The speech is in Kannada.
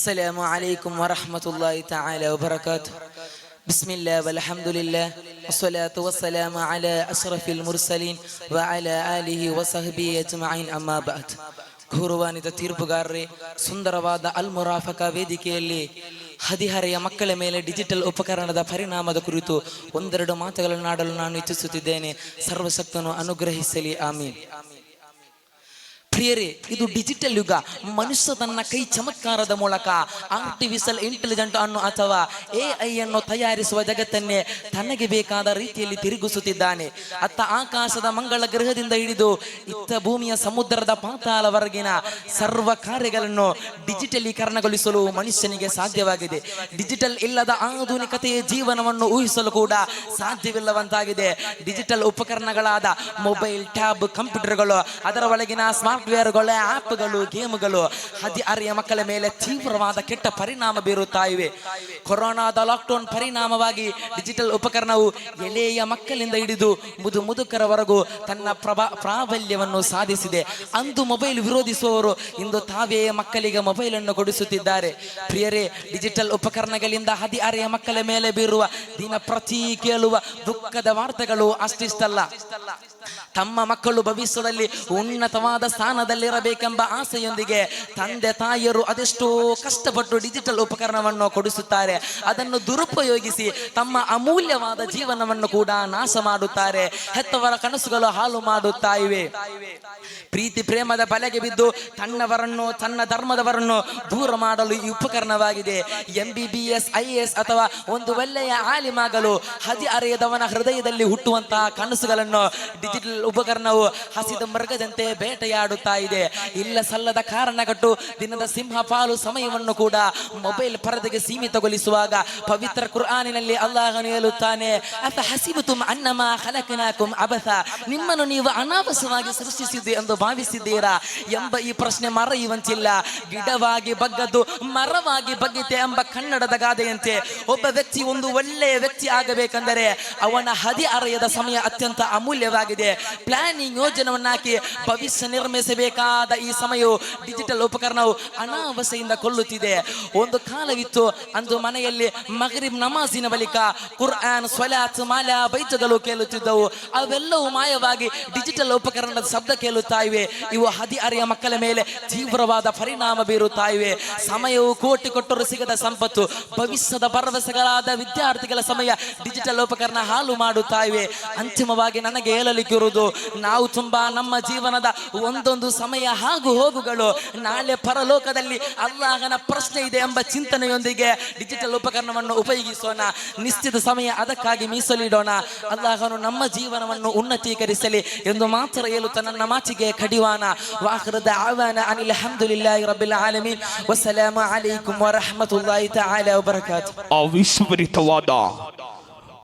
السلام عليكم ورحمة الله تعالى وبركاته. بسم الله والحمد لله والصلاة والسلام على أشرف المرسلين وعلى آله وصحبه أجمعين أما بعد. ಗೌರವಾನ್ವಿತ ತೀರ್ಪುಗಾರರೇ, ಸುಂದರವಾದ ಅಲ್ ಮುರಾಫಕ ವೇದಿಕೆಯಲ್ಲಿ ಹದಿಹರೆಯ ಮಕ್ಕಳ ಮೇಲೆ ಡಿಜಿಟಲ್ ಉಪಕರಣದ ಪರಿಣಾಮದ ಕುರಿತು ಒಂದೆರಡು ಮಾತುಗಳನ್ನು ಆಡಲು ನಾನು ಇಚ್ಛಿಸುತ್ತಿದ್ದೇನೆ. ಸರ್ವಶಕ್ತನು ಅನುಗ್ರಹಿಸಲಿ, ಆಮೀನ್. ಪ್ರಿಯರೇ, ಇದು ಡಿಜಿಟಲ್ ಯುಗ. ಮನುಷ್ಯ ತನ್ನ ಕೈ ಚಮತ್ಕಾರದ ಮೂಲಕ ಆರ್ಟಿಫಿಷಿಯಲ್ ಇಂಟೆಲಿಜೆಂಟ್ ಅನ್ನು ಅಥವಾ AI ಅನ್ನು ತಯಾರಿಸುವ ಜಗತ್ತನ್ನೇ ತನಗೆ ಬೇಕಾದ ರೀತಿಯಲ್ಲಿ ತಿರುಗಿಸುತ್ತಿದ್ದಾನೆ. ಅತ್ತ ಆಕಾಶದ ಮಂಗಳ ಗ್ರಹದಿಂದ ಹಿಡಿದು ಇತ್ತ ಭೂಮಿಯ ಸಮುದ್ರದ ಪಾತಾಳವರೆಗಿನ ಸರ್ವ ಕಾರ್ಯಗಳನ್ನು ಡಿಜಿಟಲೀಕರಣಗೊಳಿಸಲು ಮನುಷ್ಯನಿಗೆ ಸಾಧ್ಯವಾಗಿದೆ. ಡಿಜಿಟಲ್ ಇಲ್ಲದ ಆಧುನಿಕತೆಯ ಜೀವನವನ್ನು ಊಹಿಸಲು ಕೂಡ ಸಾಧ್ಯವಿಲ್ಲವಂತಾಗಿದೆ. ಡಿಜಿಟಲ್ ಉಪಕರಣಗಳಾದ ಮೊಬೈಲ್, ಟ್ಯಾಬ್, ಕಂಪ್ಯೂಟರ್ಗಳು, ಅದರ ಒಳಗಿನ ಸ್ಮಾರ್ಟ್ ವೇರ್ಗಳು, ಆಪ್ಗಳು, ಗೇಮ್ಗಳು ಹದಿಹರೆಯ ಮಕ್ಕಳ ಮೇಲೆ ತೀವ್ರವಾದ ಕೆಟ್ಟ ಪರಿಣಾಮ ಬೀರುತ್ತಾ ಇವೆ. ಕೊರೋನಾದ ಲಾಕ್ಡೌನ್ ಪರಿಣಾಮವಾಗಿ ಡಿಜಿಟಲ್ ಉಪಕರಣವು ಎಳೆಯ ಮಕ್ಕಳಿಂದ ಹಿಡಿದು ಮುದುಕರವರೆಗೂ ತನ್ನ ಪ್ರಾಬಲ್ಯವನ್ನು ಸಾಧಿಸಿದೆ. ಅಂದು ಮೊಬೈಲ್ ವಿರೋಧಿಸುವವರು ಇಂದು ತಾವೇ ಮಕ್ಕಳಿಗೆ ಮೊಬೈಲ್ ಅನ್ನು ಕೊಡಿಸುತ್ತಿದ್ದಾರೆ. ಪ್ರಿಯರೇ, ಡಿಜಿಟಲ್ ಉಪಕರಣಗಳಿಂದ ಹದಿಹರೆಯ ಮಕ್ಕಳ ಮೇಲೆ ಬೀರುವ ದಿನ ಪ್ರತಿ ಕೇಳುವ ದುಃಖದ ವಾರ್ತೆಗಳು ಅಷ್ಟಿಷ್ಟಲ್ಲ. ತಮ್ಮ ಮಕ್ಕಳು ಭವಿಷ್ಯದಲ್ಲಿ ಉನ್ನತವಾದ ಸ್ಥಾನದಲ್ಲಿರಬೇಕೆಂಬ ಆಸೆಯೊಂದಿಗೆ ತಂದೆ ತಾಯಿಯರು ಅದೆಷ್ಟೋ ಕಷ್ಟಪಟ್ಟು ಡಿಜಿಟಲ್ ಉಪಕರಣವನ್ನು ಕೊಡಿಸುತ್ತಾರೆ. ಅದನ್ನು ದುರುಪಯೋಗಿಸಿ ತಮ್ಮ ಅಮೂಲ್ಯವಾದ ಜೀವನವನ್ನು ಕೂಡ ನಾಶ ಮಾಡುತ್ತಾರೆ. ಹೆತ್ತವರ ಕನಸುಗಳು ಹಾಳು ಮಾಡುತ್ತಾ ಇವೆ. ಪ್ರೀತಿ ಪ್ರೇಮದ ಬಲೆಗೆ ಬಿದ್ದು ತನ್ನವರನ್ನು, ತನ್ನ ಧರ್ಮದವರನ್ನು ದೂರ ಮಾಡಲು ಈ ಉಪಕರಣವಾಗಿದೆ. MBBS, IAS ಅಥವಾ ಒಂದು ಒಳ್ಳೆಯ ಆಲಿಮಾಗಲು ಹದಿಹರೆಯದವನ ಹೃದಯದಲ್ಲಿ ಹುಟ್ಟುವಂತಹ ಕನಸುಗಳನ್ನು ಡಿಜಿಟಲ್ ಉಪಕರಣವು ಹಸಿದ ಮೃಗದಂತೆ ಬೇಟೆಯಾಡುತ್ತಾ ಇದೆ. ಇಲ್ಲ ಸಲ್ಲದ ಕಾರಣಗಟ್ಟು ದಿನದ ಸಿಂಹಪಾಲು ಸಮಯವನ್ನು ಕೂಡ ಮೊಬೈಲ್ ಪರದೆಗೆ ಸೀಮಿತಗೊಳಿಸುವಾಗ ಪವಿತ್ರ ಕುರ್ಆನಿನಲ್ಲಿ ಅಲ್ಲಾಹನು ಹೇಳುತ್ತಾನೆ, ಅಫ ಹಸಿಬತುಂ ಅನ್ನಮಾ ಖಲಕನಾಕುಂ ಅಬಸ, ನಿಮ್ಮನ್ನು ನೀವು ಅನಾವಶ್ಯವಾಗಿ ಸೃಷ್ಟಿಸಿದ್ದೆ ಎಂದು ಭಾವಿಸಿದ್ದೀರಾ ಎಂಬ ಈ ಪ್ರಶ್ನೆ ಮರೆಯುವಂತಿಲ್ಲ. ಗಿಡವಾಗಿ ಬಗ್ಗದ್ದು ಮರವಾಗಿ ಬಗ್ಗಿತೆ ಎಂಬ ಕನ್ನಡದ ಗಾದೆಯಂತೆ ಒಬ್ಬ ವ್ಯಕ್ತಿ ಒಂದು ಒಳ್ಳೆಯ ವ್ಯಕ್ತಿ ಆಗಬೇಕೆಂದರೆ ಅವನ ಹದಿಹರೆಯದ ಸಮಯ ಅತ್ಯಂತ ಅಮೂಲ್ಯವಾಗಿದೆ. ಪ್ಲಾನಿಂಗ್ ಯೋಜನೆಯನ್ನು ಹಾಕಿ ಭವಿಷ್ಯ ನಿರ್ಮಿಸಬೇಕಾದ ಈ ಸಮಯವು ಡಿಜಿಟಲ್ ಉಪಕರಣವು ಅನಾವಶ್ಯದಿಂದ ಕೊಲ್ಲುತ್ತಿದೆ. ಒಂದು ಕಾಲವಿತ್ತು, ಅಂದು ಮನೆಯಲ್ಲಿ ಮಗರಿಬ್ ನಮಾಜಿನ ಬಳಿಕ ಕುರ್ಆನ್, ಸ್ವಲಾತ್, ಮಾಲಾ, ಬೈತುಗಳು ಕೇಳುತ್ತಿದ್ದವು. ಅವೆಲ್ಲವೂ ಮಾಯವಾಗಿ ಡಿಜಿಟಲ್ ಉಪಕರಣದ ಶಬ್ದ ಕೇಳುತ್ತಾ ಇವೆ. ಇವು ಹದಿಹರೆಯ ಮಕ್ಕಳ ಮೇಲೆ ತೀವ್ರವಾದ ಪರಿಣಾಮ ಬೀರುತ್ತಾ ಇವೆ. ಸಮಯವು ಕೋಟಿ ಕೊಟ್ಟರು ಸಿಗದ ಸಂಪತ್ತು. ಭವಿಷ್ಯದ ಭರವಸೆಗಳಾದ ವಿದ್ಯಾರ್ಥಿಗಳ ಸಮಯ ಡಿಜಿಟಲ್ ಉಪಕರಣ ಹಾಳು ಮಾಡುತ್ತಾ ಇವೆ. ಅಂತಿಮವಾಗಿ ನನಗೆ ಹೇಳಲಿಕ್ಕಿರುವುದು, ನಾವು ತುಂಬಾ ನಮ್ಮ ಜೀವನದ ಒಂದೊಂದು ಸಮಯ ಹಾಗೂ ಹೋಗುಗಳು ನಾಳೆ ಪರಲೋಕದಲ್ಲಿ ಅಲ್ಲಾಹನ ಪ್ರಶ್ನೆ ಇದೆ ಎಂಬ ಚಿಂತನೆಯೊಂದಿಗೆ ಡಿಜಿಟಲ್ ಉಪಕರಣವನ್ನು ಉಪಯೋಗಿಸೋಣ. ನಿಶ್ಚಿತ ಸಮಯ ಅದಕ್ಕಾಗಿ ಮೀಸಲಿಡೋಣ. ಅಲ್ಲಾಹನು ನಮ್ಮ ಜೀವನವನ್ನು ಉನ್ನತೀಕರಿಸಲಿ ಎಂದು ಮಾತ್ರ ಹೇಳುತ್ತಾ ನನ್ನ ಮಾತಿಗೆ ಕಡಿವಾಣ. ವಾಖಿರು ದಅವಾನಾ ಅನಿಲ್ ಹಮ್ದುಲಿಲ್ಲಾಹಿ ರಬ್ಬಿಲ್ ಆಲಮೀನ್. ವಸ್ಸಲಾಮು ಅಲೈಕುಂ ವರಹಮತುಲ್ಲಾಹಿ ತಆಲಾ ವಬರಕಾತುಹು. ಅವಿಸ್ಮೃತವಾದ